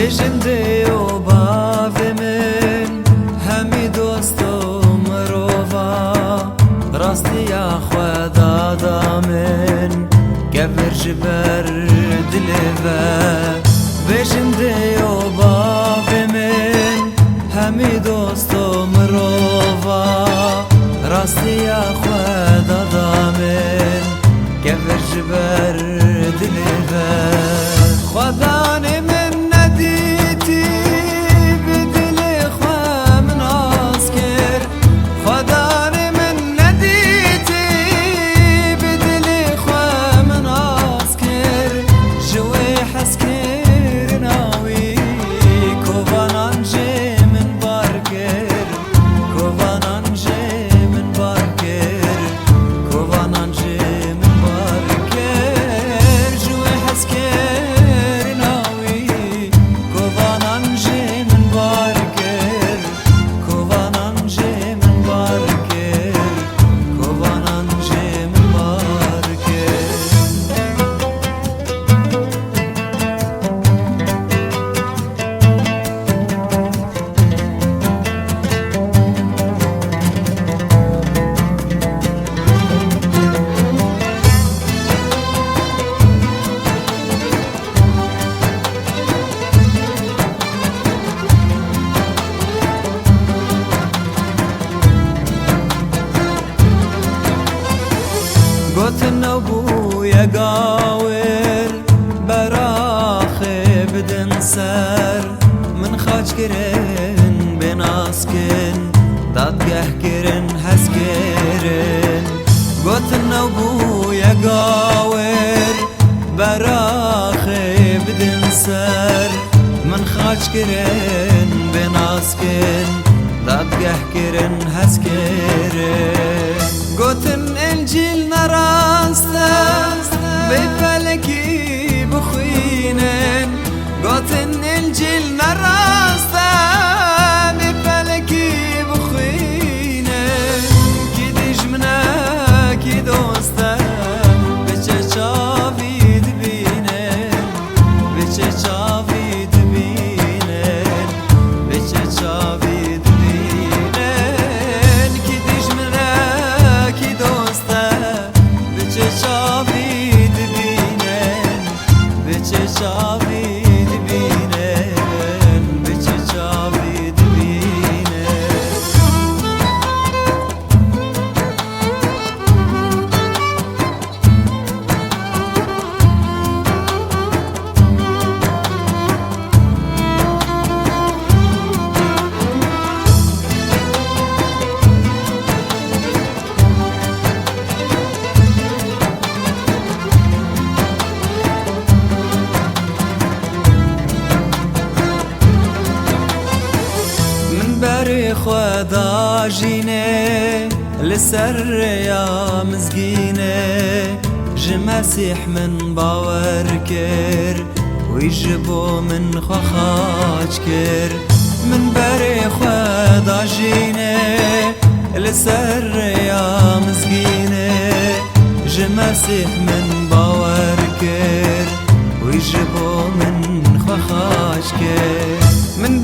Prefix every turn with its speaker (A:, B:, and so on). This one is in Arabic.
A: بجندي وباف من همي دوست و مروفا راستي يا خدا دامن قبر جبر دلفا بجندي وباف من همي دوست و مروفا راستي يا خدا دامن قبر جبر دلفا خداني من نديتي بدلي خوا من عسكر خداني من نديتي بدلي خوا من عسكر جوي حسكر ناوي كوفانانجي من باركر كوفانانجي من باركر كوفانانجي من باركر جوي حسكر قوتن ابويا قاور براخي بدن سر من خاج كرن بناسكن دادقه كرن هسكرن قوتن ابويا قاور براخي بدن سر من خاج كرن بناسكن دادقه كرن هسكرن قوتن انجيل نراسته بفلكي بخوينن قوتن انجيل نراسته بفلكي بخوينن كي دجمنا كي دوسته بچه چاوی دبینن بچه چاوی دبینن بچه چاوی دبینن کی دجمنا کی دوسته بچه چاوی دبینن بچه چاوی دبینن بچه چاوی دبینن بری خدا جینه لسر یا مزگینه جمسیح من باور کر ویجبو من خواج کر من بری خدا جینه لسر یا مزگینه جمسیح من باور کر ویجبو من خواج کر من